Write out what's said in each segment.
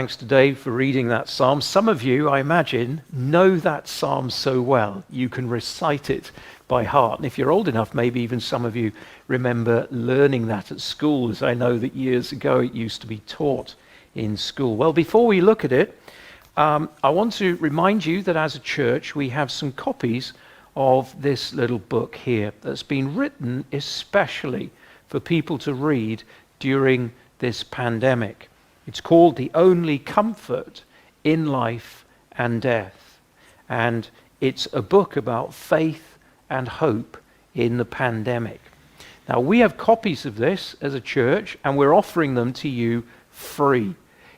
Thanks to Dave for reading that psalm. Some of you, I imagine, know that psalm so well you can recite it by heart. And if you're old enough, maybe even some of you remember learning that at school, as I know that years ago it used to be taught in school. Well, before we look at it, I want to remind you that as a church we have some copies of this little book here that's been written especially for people to read during this pandemic. It's called The Only Comfort in Life and Death. And it's a book about faith and hope in the pandemic. Now, we have copies of this as a church, and we're offering them to you free.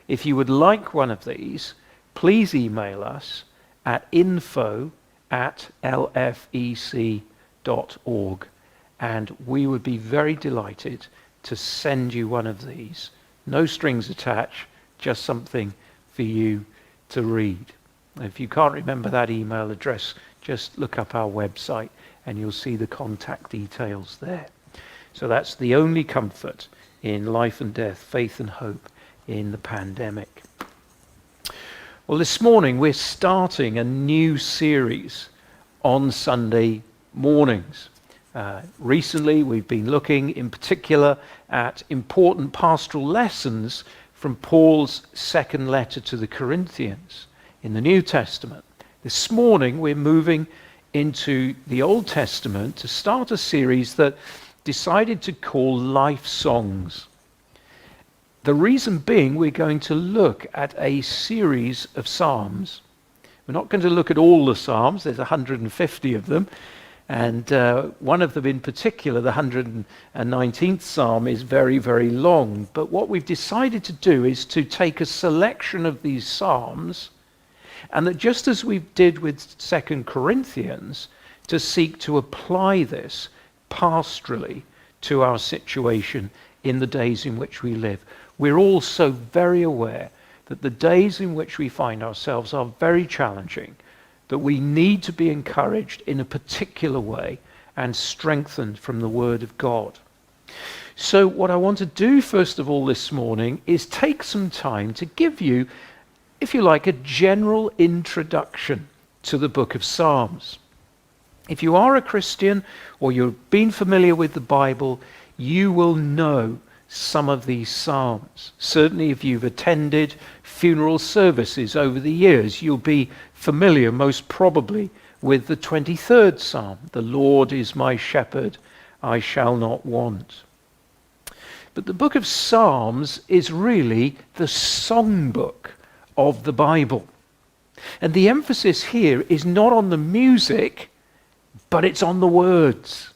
If you would like one of these, please email us at info@lfec.org, and we would be very delighted to send you one of these. No strings attached, just something for you to read. If you can't remember that email address, just look up our website and you'll see the contact details there. So that's The Only Comfort in Life and Death, Faith and Hope in the Pandemic. Well, this morning we're starting a new series on Sunday mornings. Recently, we've been looking in particular at important pastoral lessons from Paul's second letter to the Corinthians in the New Testament. This morning, we're moving into the Old Testament to start a series that decided to call Life Songs. The reason being, we're going to look at a series of psalms. We're not going to look at all the psalms, there's 150 of them. And one of them in particular, the 119th Psalm, is very, very long. But what we've decided to do is to take a selection of these Psalms, and that just as we did with 2 Corinthians, to seek to apply this pastorally to our situation in the days in which we live. We're also very aware that the days in which we find ourselves are very challenging, that we need to be encouraged in a particular way and strengthened from the Word of God. So what I want to do first of all this morning is take some time to give you, if you like, a general introduction to the book of Psalms. If you are a Christian or you've been familiar with the Bible, you will know some of these psalms. Certainly if you've attended funeral services over the years, you'll be familiar most probably with the 23rd Psalm. The Lord is my shepherd, I shall not want. But the book of Psalms is really the songbook of the Bible. And the emphasis here is not on the music, but it's on the words.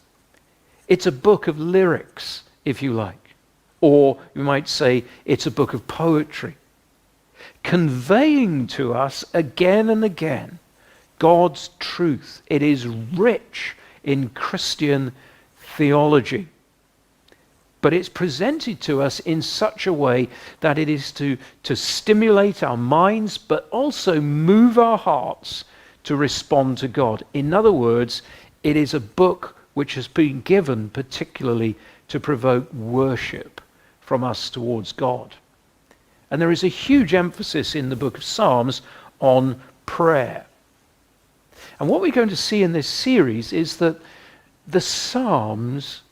It's a book of lyrics, if you like. Or you might say it's a book of poetry, conveying to us again and again God's truth. It is rich in Christian theology, but it's presented to us in such a way that it is to stimulate our minds, but also move our hearts to respond to God. In other words, it is a book which has been given particularly to provoke worship from us towards God. And there is a huge emphasis in the book of Psalms on prayer. And what we're going to see in this series is that the Psalms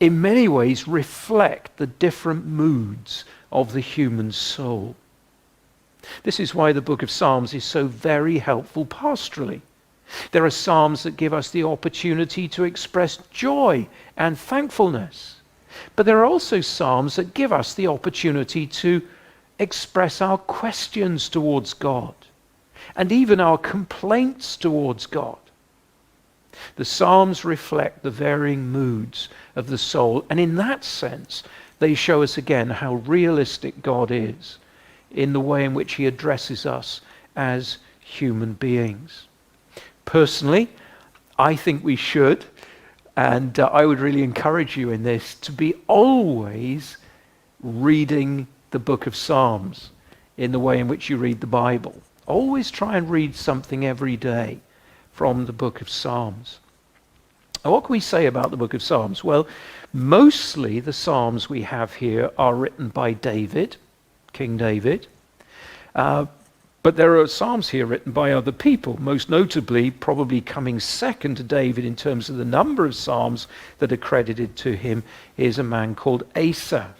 in many ways reflect the different moods of the human soul. This is why the book of Psalms is so very helpful pastorally. There are Psalms that give us the opportunity to express joy and thankfulness. But there are also Psalms that give us the opportunity to express our questions towards God and even our complaints towards God. The Psalms reflect the varying moods of the soul, and in that sense, they show us again how realistic God is in the way in which he addresses us as human beings. Personally, I think we should, and I would really encourage you in this, to be always reading the book of Psalms in the way in which you read the Bible. Always try and read something every day from the book of Psalms. And what can we say about the book of Psalms? Well, mostly the Psalms we have here are written by David, King David. But there are psalms here written by other people, most notably probably coming second to David in terms of the number of psalms that are credited to him is a man called Asaph.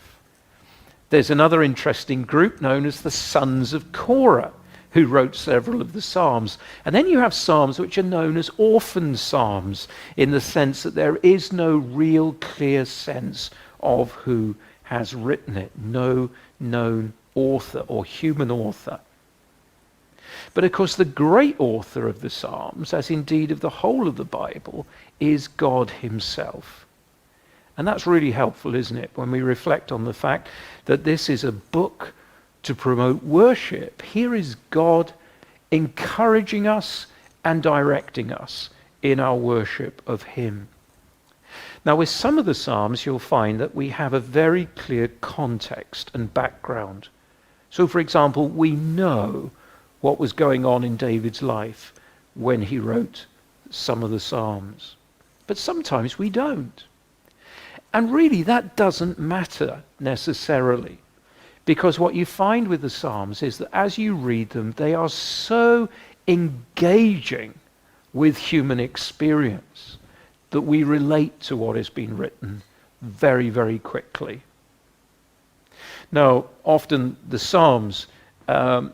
There's another interesting group known as the sons of Korah, who wrote several of the psalms. And then you have psalms which are known as orphan psalms, in the sense that there is no real clear sense of who has written it, no known author or human author. But of course the great author of the Psalms, as indeed of the whole of the Bible, is God himself. And that's really helpful, isn't it, when we reflect on the fact that this is a book to promote worship. Here is God encouraging us and directing us in our worship of him. Now, with some of the Psalms, you'll find that we have a very clear context and background. So, for example, we know what was going on in David's life when he wrote some of the Psalms. But sometimes we don't. And really, that doesn't matter necessarily. Because what you find with the Psalms is that as you read them, they are so engaging with human experience that we relate to what has been written very, very quickly. Now, often the Psalms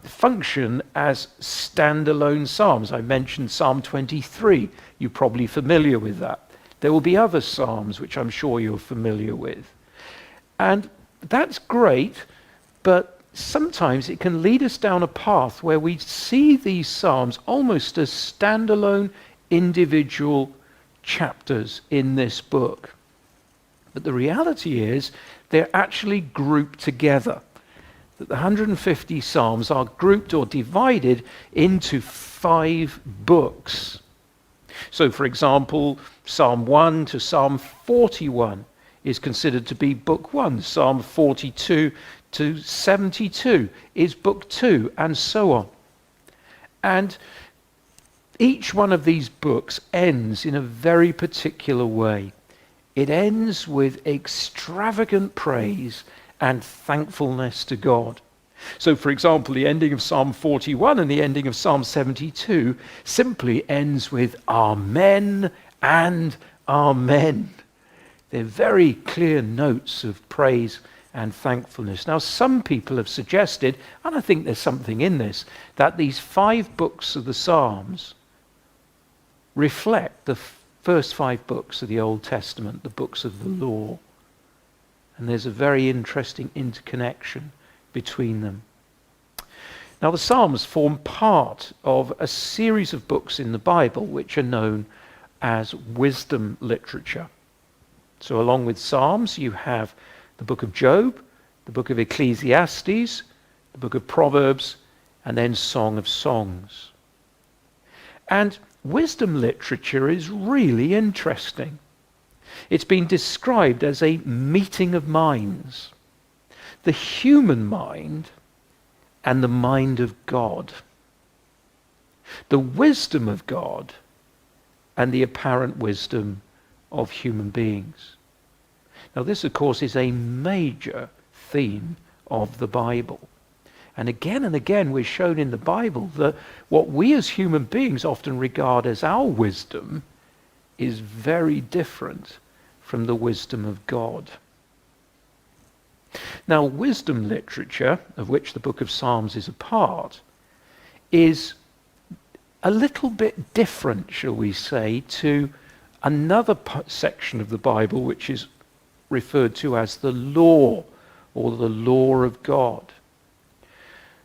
function as standalone Psalms. I mentioned Psalm 23. You're probably familiar with that. There will be other Psalms which I'm sure you're familiar with. And that's great, but sometimes it can lead us down a path where we see these Psalms almost as standalone individual chapters in this book. But the reality is they're actually grouped together. That the 150 Psalms are grouped or divided into 5 books. So, for example, Psalm 1 to Psalm 41 is considered to be book 1. Psalm 42 to 72 is book 2, and so on. And each one of these books ends in a very particular way. It ends with extravagant praise and thankfulness to God. So, for example, the ending of Psalm 41 and the ending of Psalm 72 simply ends with Amen and Amen. They're very clear notes of praise and thankfulness. Now, some people have suggested, and I think there's something in this, that these 5 books of the Psalms reflect the first 5 books of the Old Testament, the books of the law. And there's a very interesting interconnection between them. Now, the Psalms form part of a series of books in the Bible which are known as wisdom literature. So along with Psalms, you have the book of Job, the book of Ecclesiastes, the book of Proverbs, and then Song of Songs. And wisdom literature is really interesting. It's been described as a meeting of minds, the human mind and the mind of God, the wisdom of God and the apparent wisdom of human beings. Now, this, of course, is a major theme of the Bible. And again, we're shown in the Bible that what we as human beings often regard as our wisdom is very different from the wisdom of God. Now, wisdom literature, of which the book of Psalms is a part, is a little bit different, shall we say, to another section of the Bible which is referred to as the law, or the law of God.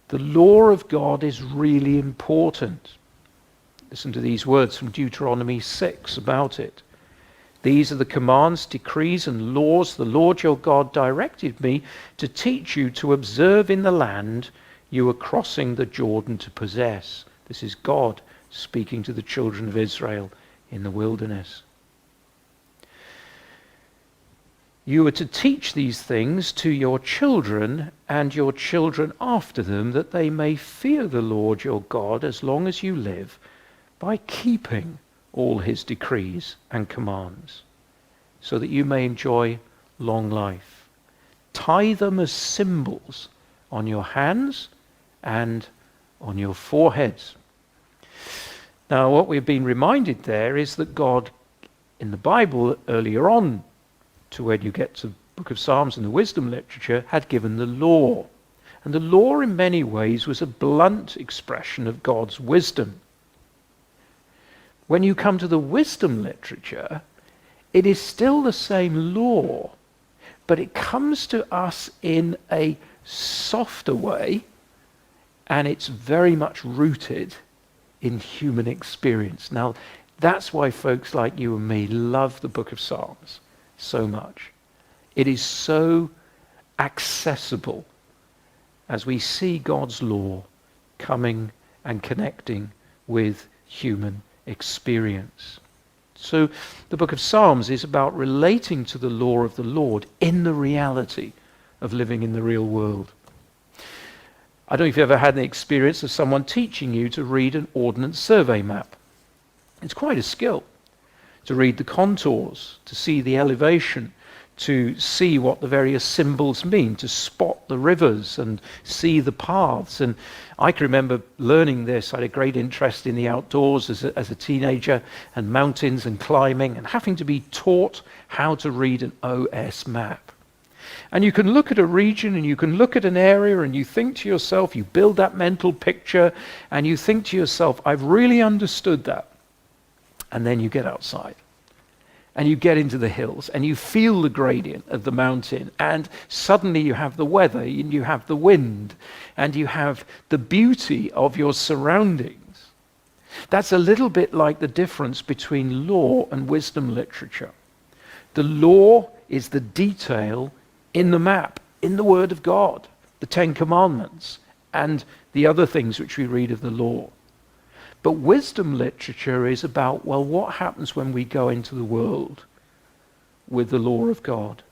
The law of God is really important. Listen to these words from Deuteronomy 6 about it. These are the commands, decrees, and laws the Lord your God directed me to teach you to observe in the land you are crossing the Jordan to possess. This is God speaking to the children of Israel in the wilderness. You are to teach these things to your children and your children after them, that they may fear the Lord your God as long as you live, by keeping all his decrees and commands, so that you may enjoy long life. Tie them as symbols on your hands and on your foreheads. Now, what we've been reminded there is that God, in the Bible, earlier on to when you get to the book of Psalms and the wisdom literature, had given the law. And the law, in many ways, was a blunt expression of God's wisdom. When you come to the wisdom literature, it is still the same law, but it comes to us in a softer way, and it's very much rooted in human experience. Now, that's why folks like you and me love the book of Psalms so much. It is so accessible as we see God's law coming and connecting with human experience. So the book of Psalms is about relating to the law of the Lord in the reality of living in the real world. I don't know if you've ever had the experience of someone teaching you to read an ordnance survey map. It's quite a skill to read the contours, to see the elevation, to see what the various symbols mean, to spot the rivers and see the paths. And I can remember learning this. I had a great interest in the outdoors as a teenager, and mountains and climbing, and having to be taught how to read an OS map. And you can look at a region and you can look at an area and you think to yourself, you build that mental picture and you think to yourself, I've really understood that. And then you get outside and you get into the hills and you feel the gradient of the mountain, and suddenly you have the weather and you have the wind and you have the beauty of your surroundings. That's a little bit like the difference between law and wisdom literature. The law is the detail in the map, in the Word of God, the Ten Commandments, and the other things which we read of the law. But wisdom literature is about, well, what happens when we go into the world with the law of God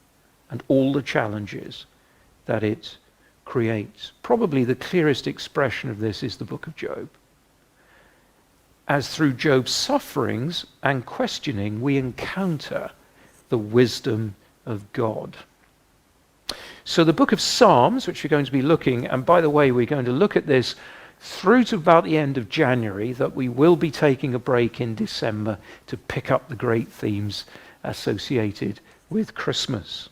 and all the challenges that it creates. Probably the clearest expression of this is the book of Job. As through Job's sufferings and questioning, we encounter the wisdom of God. So the book of Psalms, which we're going to be looking, and by the way, we're going to look at this through to about the end of January, that we will be taking a break in December to pick up the great themes associated with Christmas.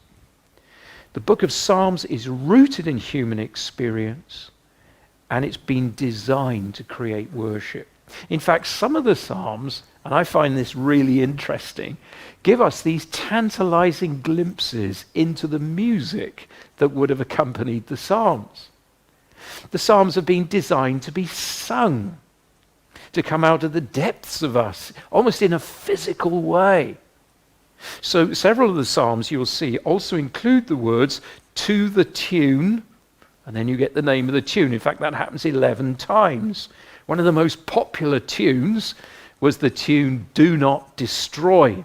The book of Psalms is rooted in human experience, and it's been designed to create worship. In fact, some of the Psalms, and I find this really interesting, give us these tantalizing glimpses into the music that would have accompanied the Psalms. The Psalms have been designed to be sung, to come out of the depths of us, almost in a physical way. So several of the Psalms you'll see also include the words "to the tune," and then you get the name of the tune. In fact, that happens 11 times. One of the most popular tunes was the tune "Do Not Destroy,"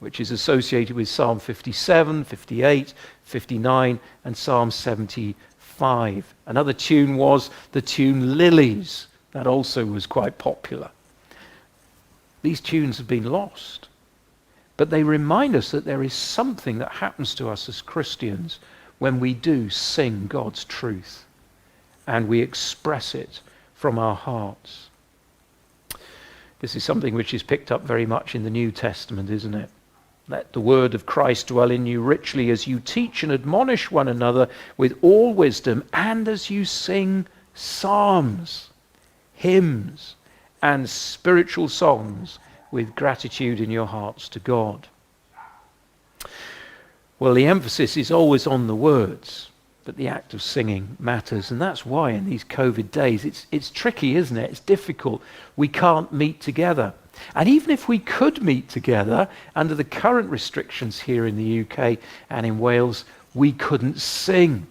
which is associated with Psalm 57, 58, 59, and Psalm 75. Another tune was the tune "Lilies." That also was quite popular. These tunes have been lost, but they remind us that there is something that happens to us as Christians when we do sing God's truth and we express it from our hearts. This is something which is picked up very much in the New Testament, isn't it? Let the word of Christ dwell in you richly as you teach and admonish one another with all wisdom, and as you sing psalms, hymns, and spiritual songs with gratitude in your hearts to God. Well, the emphasis is always on the words, but the act of singing matters, and that's why in these COVID days it's tricky, isn't it? It's difficult. We can't meet together. And even if we could meet together, under the current restrictions here in the UK and in Wales, we couldn't sing.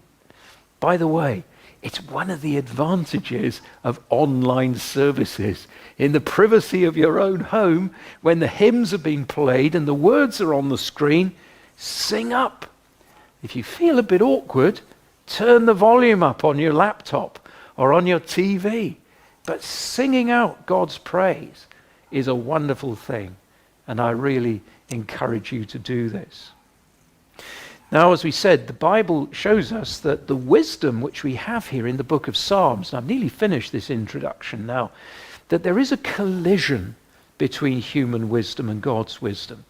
By the way, it's one of the advantages of online services. In the privacy of your own home, when the hymns are being played and the words are on the screen, sing up. If you feel a bit awkward, turn the volume up on your laptop or on your TV. But singing out God's praise is a wonderful thing, and I really encourage you to do this. Now, as we said, the Bible shows us that the wisdom which we have here in the book of Psalms, and I've nearly finished this introduction now, that there is a collision between human wisdom and God's wisdom.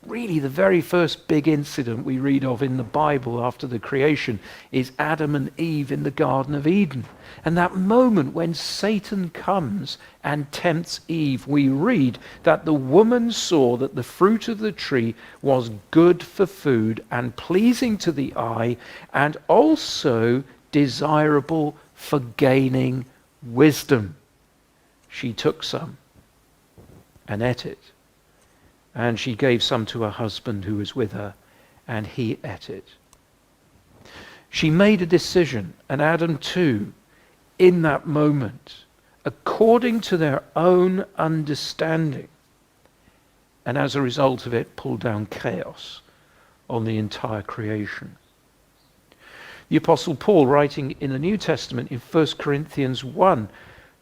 Really, the very first big incident we read of in the Bible after the creation is Adam and Eve in the Garden of Eden. And that moment when Satan comes and tempts Eve, we read that the woman saw that the fruit of the tree was good for food and pleasing to the eye and also desirable for gaining wisdom. She took some and ate it. And she gave some to her husband who was with her, and he ate it. She made a decision, and Adam too, in that moment, according to their own understanding. And as a result of it, pulled down chaos on the entire creation. The Apostle Paul, writing in the New Testament in 1 Corinthians 1,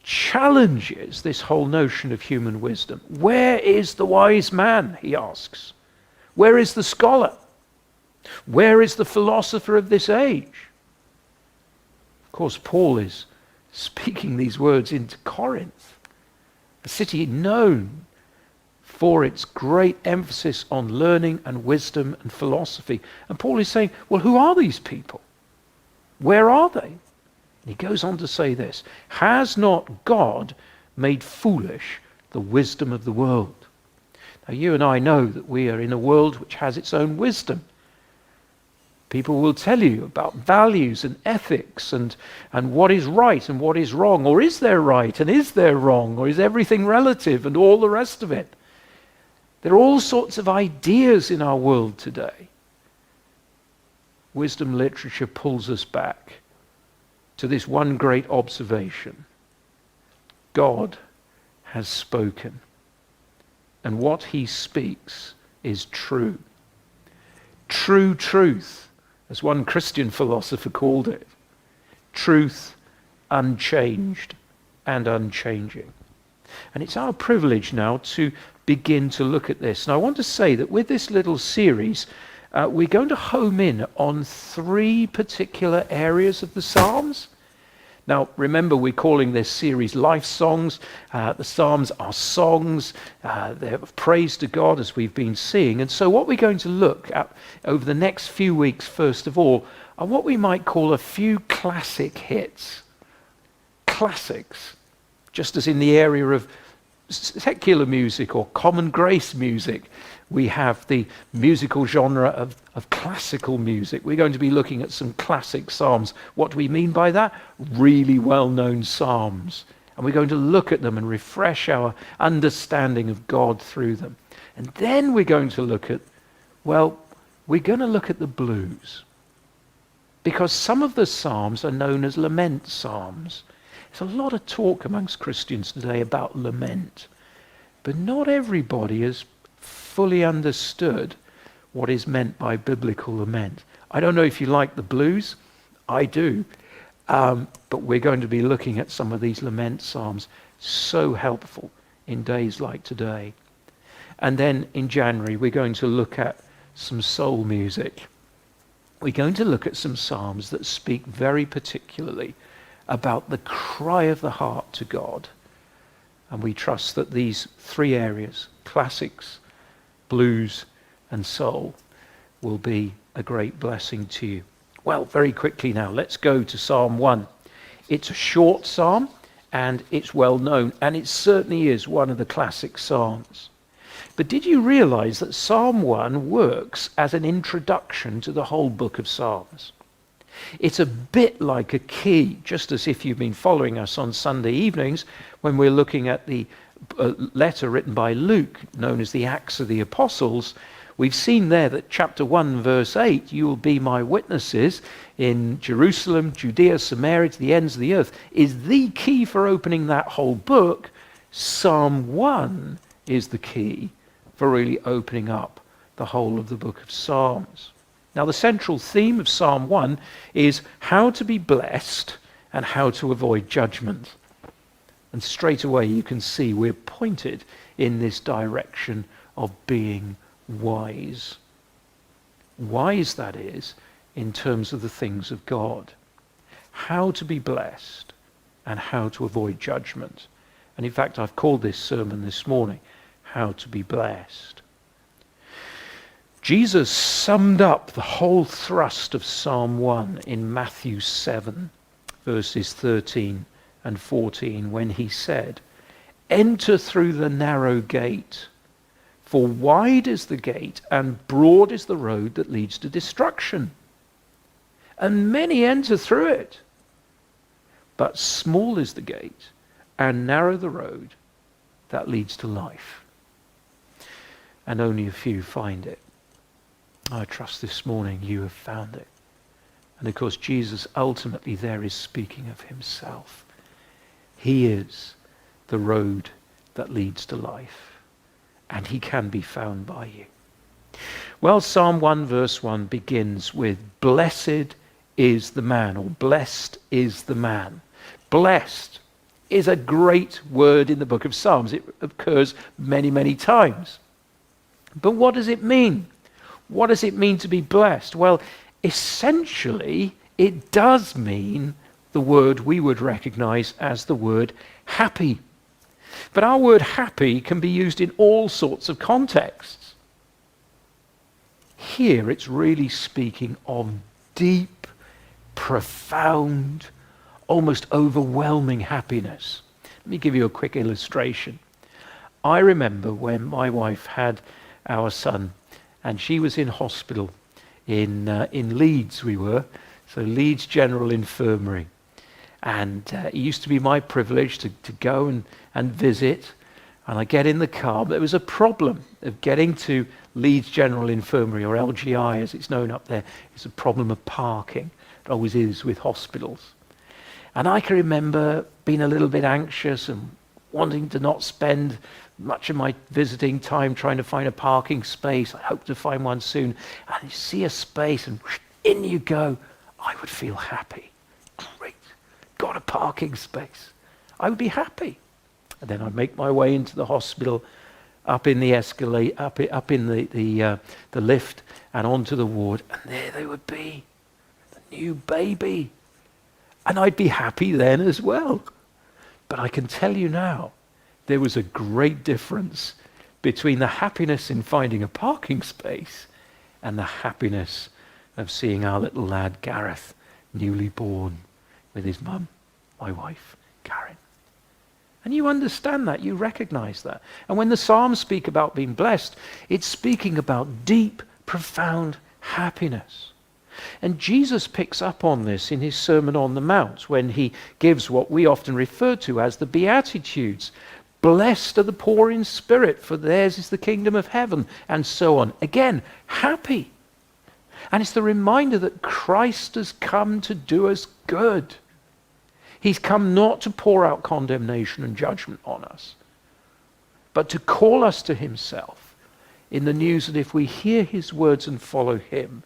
challenges this whole notion of human wisdom. Where is the wise man, he asks? Where is the scholar? Where is the philosopher of this age? Of course, Paul is speaking these words into Corinth, a city known for its great emphasis on learning and wisdom and philosophy. And Paul is saying, well, who are these people? Where are they? He goes on to say this, has not God made foolish the wisdom of the world? Now you and I know that we are in a world which has its own wisdom. People will tell you about values and ethics and what is right and what is wrong, or is there right and is there wrong, or is everything relative and all the rest of it. There are all sorts of ideas in our world today. Wisdom literature pulls us back to this one great observation. God has spoken, and what he speaks is true. True truth, as one Christian philosopher called it. Truth unchanged and unchanging. And it's our privilege now to begin to look at this. And I want to say that with this little series, we're going to home in on three particular areas of the Psalms. Now, remember, we're calling this series Life Songs. The Psalms are songs. They're praise to God, as we've been seeing. And so what we're going to look at over the next few weeks, first of all, are what we might call a few classic hits. Classics. Just as in the area of secular music or common grace music, we have the musical genre of classical music. We're going to be looking at some classic psalms. What do we mean by that? Really well-known psalms. And we're going to look at them and refresh our understanding of God through them. And then we're going to look at, we're going to look at the blues. Because some of the psalms are known as lament psalms. There's a lot of talk amongst Christians today about lament. But not everybody has fully understood what is meant by biblical lament. I don't know if you like the blues. I do. But we're going to be looking at some of these lament psalms. So helpful in days like today. And then in January, we're going to look at some soul music. We're going to look at some psalms that speak very particularly about the cry of the heart to God. And we trust that these three areas, classics, blues, and soul, will be a great blessing to you. Well, very quickly now, let's go to Psalm 1. It's a short psalm, and it's well known, and it certainly is one of the classic psalms. But did you realize that Psalm 1 works as an introduction to the whole book of Psalms? It's a bit like a key, just as if you've been following us on Sunday evenings when we're looking at the letter written by Luke, known as the Acts of the Apostles. We've seen there that chapter 1, verse 8, you will be my witnesses in Jerusalem, Judea, Samaria, to the ends of the earth, is the key for opening that whole book. Psalm 1 is the key for really opening up the whole of the book of Psalms. Now, the central theme of Psalm 1 is how to be blessed and how to avoid judgment. And straight away you can see we're pointed in this direction of being wise. wise that is in terms of the things of God. How to be blessed and how to avoid judgment. And in fact, I've called this sermon this morning, How to be Blessed. Jesus summed up the whole thrust of Psalm 1 in Matthew 7, verses 13 and 14, when he said, "Enter through the narrow gate, for wide is the gate and broad is the road that leads to destruction, and many enter through it. But small is the gate and narrow the road that leads to life, and only a few find it." I trust this morning you have found it. And of course, Jesus ultimately there is speaking of himself. He is the road that leads to life, and he can be found by you. Well, Psalm 1 verse 1 begins with, "Blessed is the man," or "Blessed is the man." Blessed is a great word in the book of Psalms. It occurs many, many times. But what does it mean? What does it mean to be blessed? Well, essentially, it does mean the word we would recognize as the word happy. But our word happy can be used in all sorts of contexts. Here it's really speaking of deep, profound, almost overwhelming happiness. Let me give you a quick illustration. I remember when my wife had our son, and she was in hospital in Leeds we were, so Leeds General Infirmary. And it used to be my privilege to go and visit, and I get in the car, but there was a problem of getting to Leeds General Infirmary, or LGI as it's known up there. It's a problem of parking. It always is with hospitals. And I can remember being a little bit anxious and wanting to not spend much of my visiting time trying to find a parking space. I hope to find one soon. And you see a space and in you go. I would feel happy. Great, got a parking space. I would be happy. And then I'd make my way into the hospital, up in the escalator, up in the lift, and onto the ward. And there they would be, the new baby. And I'd be happy then as well. But I can tell you now, there was a great difference between the happiness in finding a parking space and the happiness of seeing our little lad Gareth, newly born, with his mum, my wife, Karen. And you understand that, you recognize that. And when the Psalms speak about being blessed, it's speaking about deep, profound happiness. And Jesus picks up on this in his Sermon on the Mount when he gives what we often refer to as the Beatitudes. Blessed are the poor in spirit, for theirs is the kingdom of heaven, and so on. Again, happy. And it's the reminder that Christ has come to do us good. He's come not to pour out condemnation and judgment on us, but to call us to himself in the news that if we hear his words and follow him,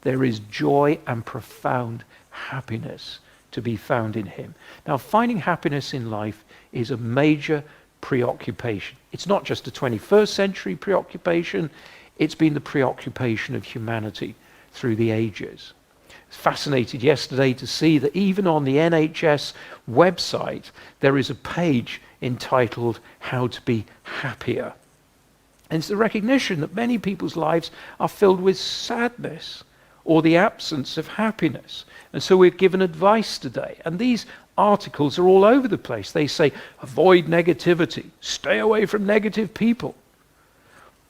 there is joy and profound happiness to be found in him. Now, finding happiness in life is a major preoccupation. It's not just a 21st century preoccupation, it's been the preoccupation of humanity through the ages. I was fascinated yesterday to see that even on the NHS website, there is a page entitled How to Be Happier. And it's the recognition that many people's lives are filled with sadness or the absence of happiness. And so we're given advice today. And these articles are all over the place. They say, avoid negativity, stay away from negative people.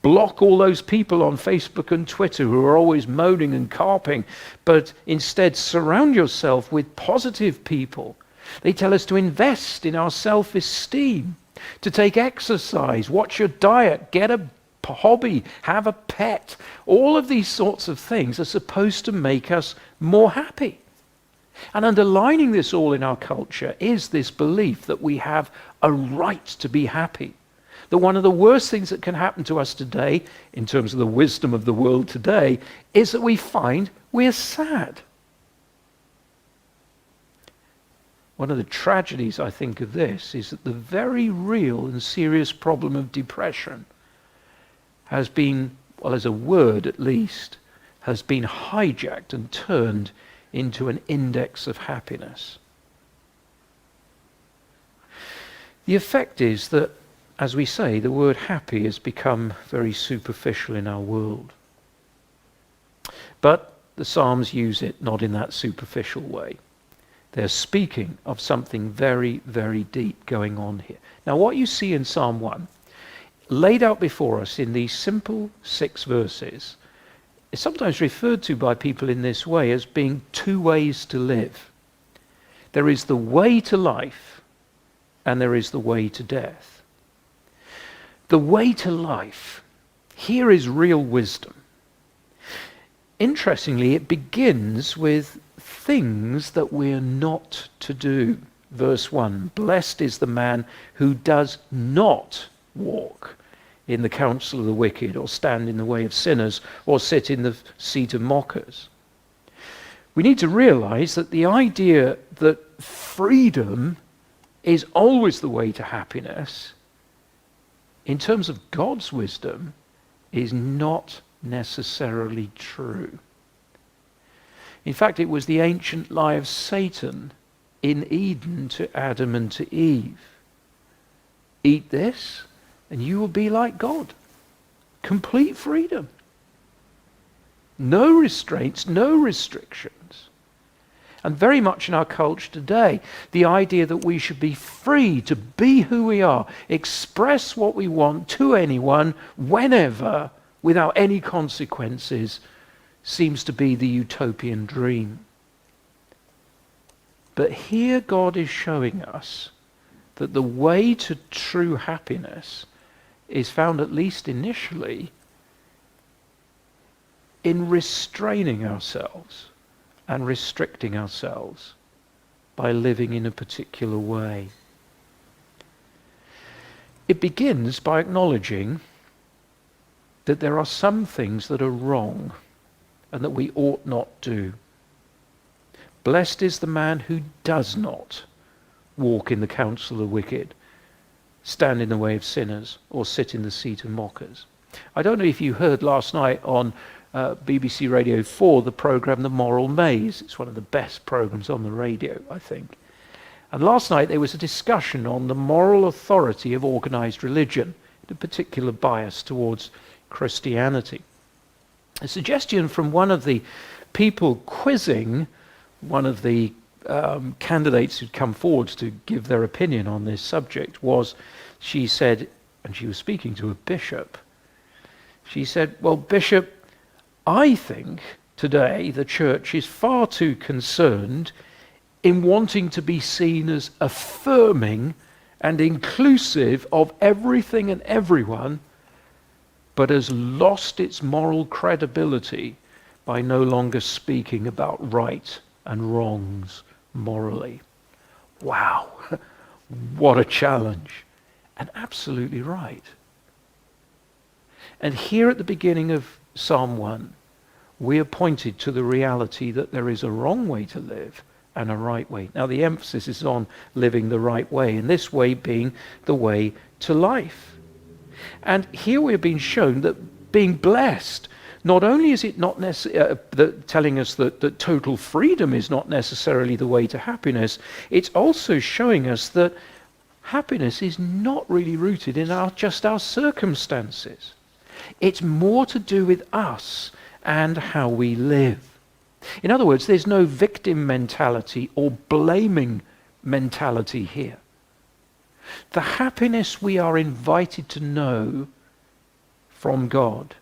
Block all those people on Facebook and Twitter who are always moaning and carping, but instead surround yourself with positive people. They tell us to invest in our self-esteem, to take exercise, watch your diet, get a hobby, have a pet. All of these sorts of things are supposed to make us more happy. And underlining this all in our culture is this belief that we have a right to be happy. That one of the worst things that can happen to us today, in terms of the wisdom of the world today, is that we find we're sad. One of the tragedies, I think, of this is that the very real and serious problem of depression has been, well, as a word at least, has been hijacked and turned into an index of happiness. The effect is that, as we say, the word happy has become very superficial in our world. But the Psalms use it not in that superficial way. They're speaking of something very, very deep going on here. Now, what you see in Psalm 1, laid out before us in these simple 6 verses, is sometimes referred to by people in this way as being 2 ways to live. There is the way to life, and there is the way to death. The way to life, here is real wisdom. Interestingly, it begins with things that we're not to do. Verse 1, blessed is the man who does not walk in the counsel of the wicked, or stand in the way of sinners, or sit in the seat of mockers. We need to realize that the idea that freedom is always the way to happiness, in terms of God's wisdom, is not necessarily true. In fact, it was the ancient lie of Satan in Eden to Adam and to Eve. Eat this, and you will be like God. Complete freedom. No restraints, no restrictions. And very much in our culture today, the idea that we should be free to be who we are, express what we want to anyone, whenever, without any consequences, seems to be the utopian dream. But here God is showing us that the way to true happiness is found, at least initially, in restraining ourselves and restricting ourselves by living in a particular way. It begins by acknowledging that there are some things that are wrong and that we ought not do. Blessed is the man who does not walk in the counsel of the wicked, stand in the way of sinners, or sit in the seat of mockers. I don't know if you heard last night on BBC Radio 4 the programme The Moral Maze. It's one of the best programmes on the radio, I think. And last night there was a discussion on the moral authority of organised religion, a particular bias towards Christianity. A suggestion from one of the people quizzing one of the candidates who'd come forward to give their opinion on this subject was, she said, and she was speaking to a bishop, she said, well, Bishop, I think today the church is far too concerned in wanting to be seen as affirming and inclusive of everything and everyone, but has lost its moral credibility by no longer speaking about right and wrongs morally. Wow, what a challenge. And absolutely right. And here at the beginning of Psalm 1, we are pointed to the reality that there is a wrong way to live and a right way. Now the emphasis is on living the right way, and this way being the way to life. And here we're being shown that being blessed, not only is it not telling us that total freedom is not necessarily the way to happiness, it's also showing us that happiness is not really rooted in just our circumstances. It's more to do with us and how we live. In other words, there's no victim mentality or blaming mentality here. The happiness we are invited to know from God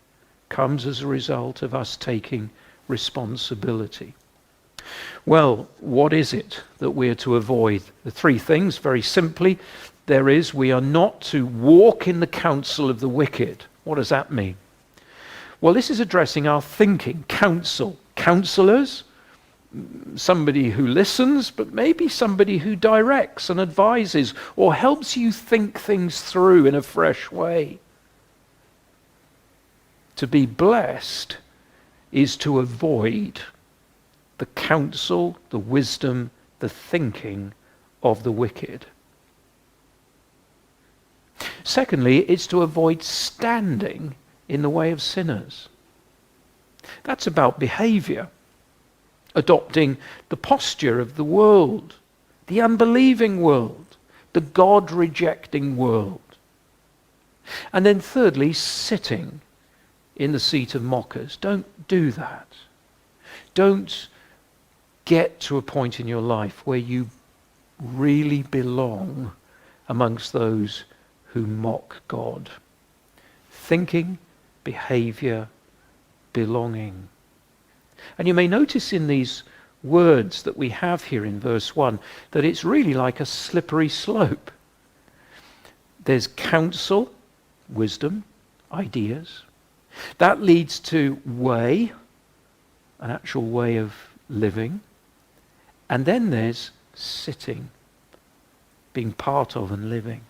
comes as a result of us taking responsibility. Well, what is it that we're to avoid? The 3 things, very simply. We are not to walk in the counsel of the wicked. What does that mean? Well, this is addressing our thinking, counsel. Counselors, somebody who listens, but maybe somebody who directs and advises or helps you think things through in a fresh way. To be blessed is to avoid the counsel, the wisdom, the thinking of the wicked. Secondly, it's to avoid standing in the way of sinners. That's about behavior, adopting the posture of the world, the unbelieving world, the God-rejecting world. And then thirdly, sitting in the seat of mockers. Don't do that. Don't get to a point in your life where you really belong amongst those who mock God. Thinking, behavior, belonging. And you may notice in these words that we have here in verse 1 that it's really like a slippery slope. There's counsel, wisdom, ideas. That leads to way, an actual way of living. And then there's sitting, being part of and living.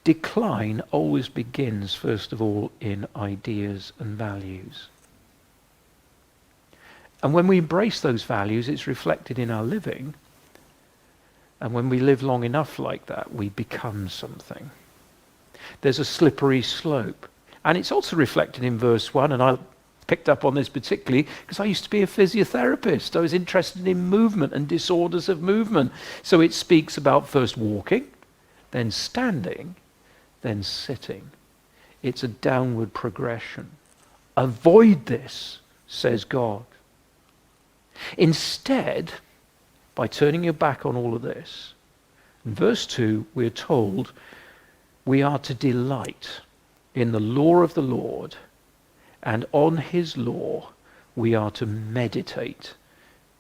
Decline always begins, first of all, in ideas and values. And when we embrace those values, it's reflected in our living. And when we live long enough like that, we become something. There's a slippery slope. And it's also reflected in verse 1, and I picked up on this particularly because I used to be a physiotherapist. I was interested in movement and disorders of movement. So it speaks about first walking, then standing, then sitting. It's a downward progression. Avoid this, says God. Instead, by turning your back on all of this, in verse 2, we're told we are to delight in the law of the Lord, and on his law we are to meditate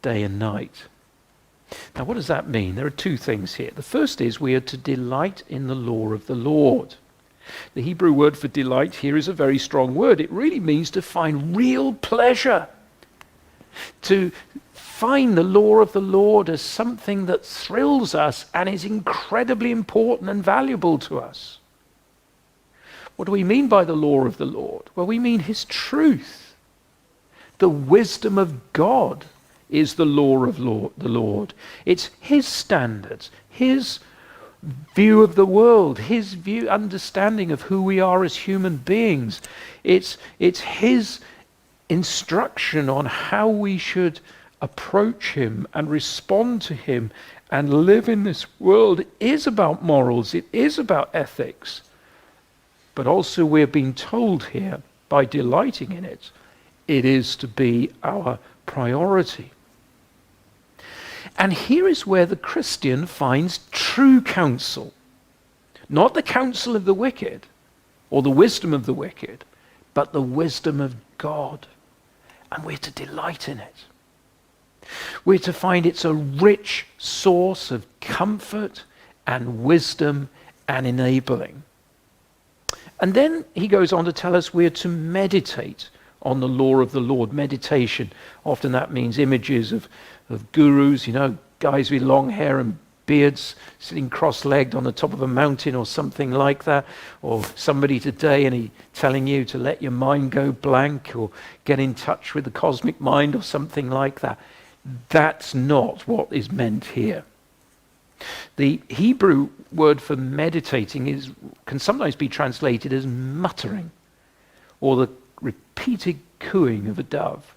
day and night. Now, what does that mean? There are two things here. The first is we are to delight in the law of the Lord. The Hebrew word for delight here is a very strong word. It really means to find real pleasure. To find the law of the Lord as something that thrills us and is incredibly important and valuable to us. What do we mean by the law of the Lord? Well, we mean his truth. The wisdom of God is the law of the Lord. It's his standards, his view of the world, his understanding of who we are as human beings. It's his instruction on how we should approach him and respond to him and live in this world. It is about morals, it is about ethics. But also we're being told here, by delighting in it, it is to be our priority. And here is where the Christian finds true counsel. Not the counsel of the wicked, or the wisdom of the wicked, but the wisdom of God. And we're to delight in it. We're to find it's a rich source of comfort and wisdom and enabling. And then he goes on to tell us we're to meditate on the law of the Lord. Meditation, often that means images of gurus, guys with long hair and beards sitting cross-legged on the top of a mountain or something like that, or somebody today and he telling you to let your mind go blank or get in touch with the cosmic mind or something like that. That's not what is meant here. The Hebrew word for meditating can sometimes be translated as muttering or the repeated cooing of a dove.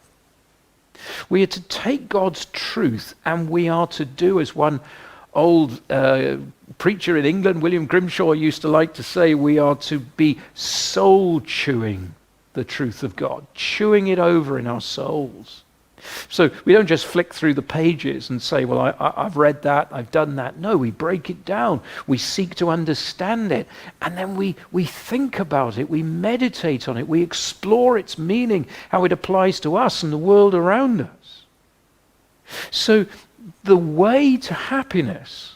We are to take God's truth and we are to do as one old preacher in England, William Grimshaw, used to like to say, we are to be soul chewing the truth of God, chewing it over in our souls. So we don't just flick through the pages and say, well, I've read that, I've done that. No, we break it down. We seek to understand it. And then we think about it. We meditate on it. We explore its meaning, how it applies to us and the world around us. So the way to happiness,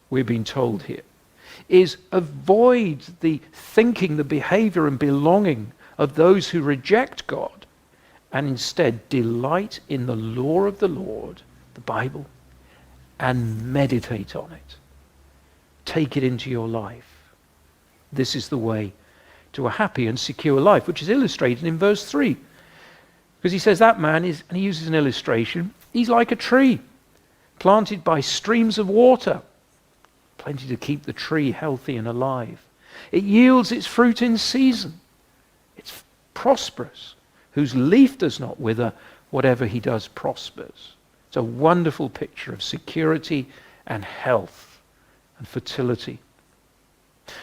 we're being told here, is avoid the thinking, the behavior and belonging of those who reject God, and instead delight in the law of the Lord, the Bible, and meditate on it. Take it into your life. This is the way to a happy and secure life, which is illustrated in verse 3. Because he says that man is, and he uses an illustration, he's like a tree planted by streams of water. Plenty to keep the tree healthy and alive. It yields its fruit in season. It's prosperous. whose leaf does not wither, whatever he does prospers. It's a wonderful picture of security and health and fertility.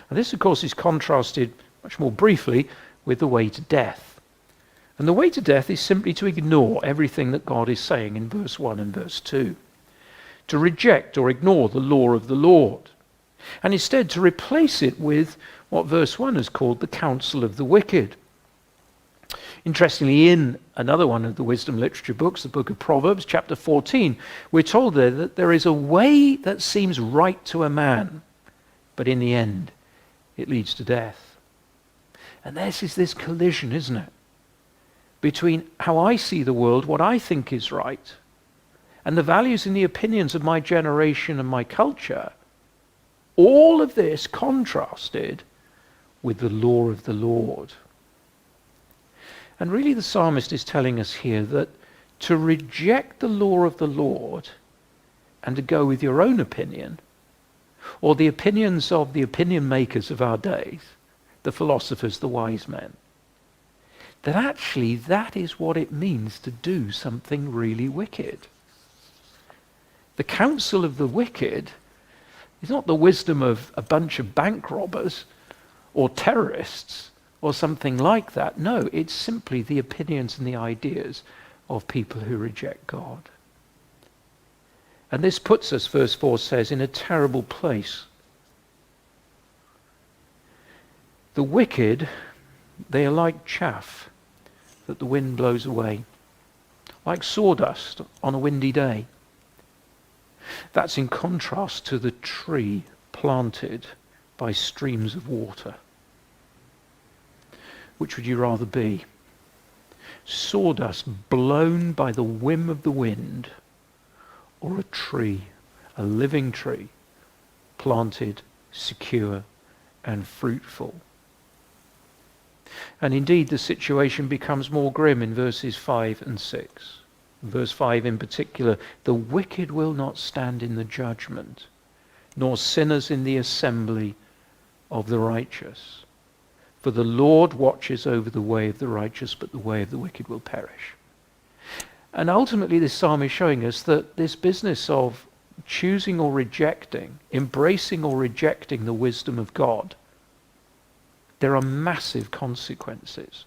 And this, of course, is contrasted much more briefly with the way to death. And the way to death is simply to ignore everything that God is saying in verse 1 and verse 2. To reject or ignore the law of the Lord. And instead to replace it with what verse 1 has called the counsel of the wicked. Interestingly, in another one of the wisdom literature books, the book of Proverbs, chapter 14, we're told there that there is a way that seems right to a man, but in the end, it leads to death. And this is this collision, isn't it? Between how I see the world, what I think is right, and the values and the opinions of my generation and my culture. All of this contrasted with the law of the Lord. And really the psalmist is telling us here that to reject the law of the Lord and to go with your own opinion, or the opinions of the opinion makers of our days, the philosophers, the wise men, that actually that is what it means to do something really wicked. The counsel of the wicked is not the wisdom of a bunch of bank robbers or terrorists or something like that. No, it's simply the opinions and the ideas of people who reject God. And this puts us, verse 4 says, in a terrible place. The wicked, they are like chaff that the wind blows away, like sawdust on a windy day. That's in contrast to the tree planted by streams of water. Which would you rather be? Sawdust blown by the whim of the wind, or a tree, a living tree, planted, secure, and fruitful? And indeed the situation becomes more grim in verses 5 and 6. Verse 5 in particular, the wicked will not stand in the judgment, nor sinners in the assembly of the righteous. For the Lord watches over the way of the righteous, but the way of the wicked will perish. And ultimately this psalm is showing us that this business of choosing or rejecting, embracing or rejecting the wisdom of God, there are massive consequences.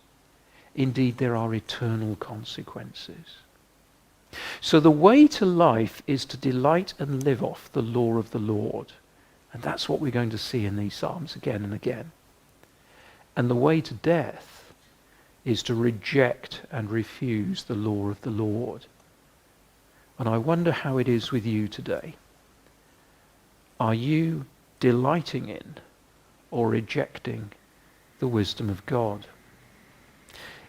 Indeed, there are eternal consequences. So the way to life is to delight and live off the law of the Lord. And that's what we're going to see in these psalms again and again. And the way to death is to reject and refuse the law of the Lord. And I wonder how it is with you today. Are you delighting in or rejecting the wisdom of God?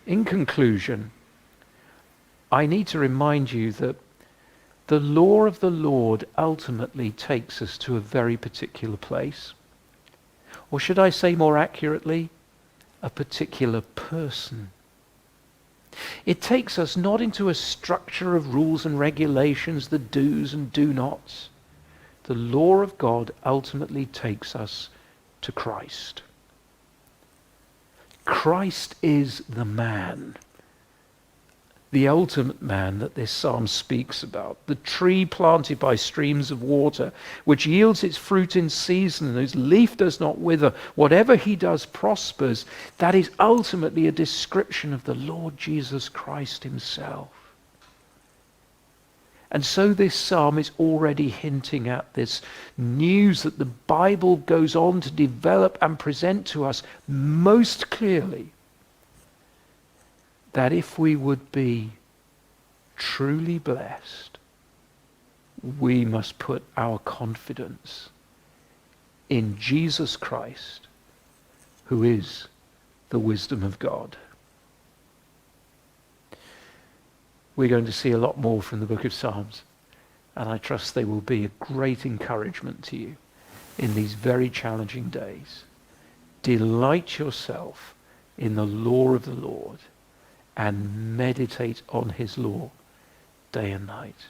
In conclusion, I need to remind you that the law of the Lord ultimately takes us to a very particular place. Or should I say more accurately, a particular person. It takes us not into a structure of rules and regulations, the do's and do nots. The law of God ultimately takes us to Christ. Christ is the man, the ultimate man that this psalm speaks about, the tree planted by streams of water, which yields its fruit in season and whose leaf does not wither. Whatever he does prospers. That is ultimately a description of the Lord Jesus Christ himself. And so this psalm is already hinting at this news that the Bible goes on to develop and present to us most clearly, that if we would be truly blessed, we must put our confidence in Jesus Christ, who is the wisdom of God. We're going to see a lot more from the book of Psalms, and I trust they will be a great encouragement to you in these very challenging days. Delight yourself in the law of the Lord and meditate on his law day and night.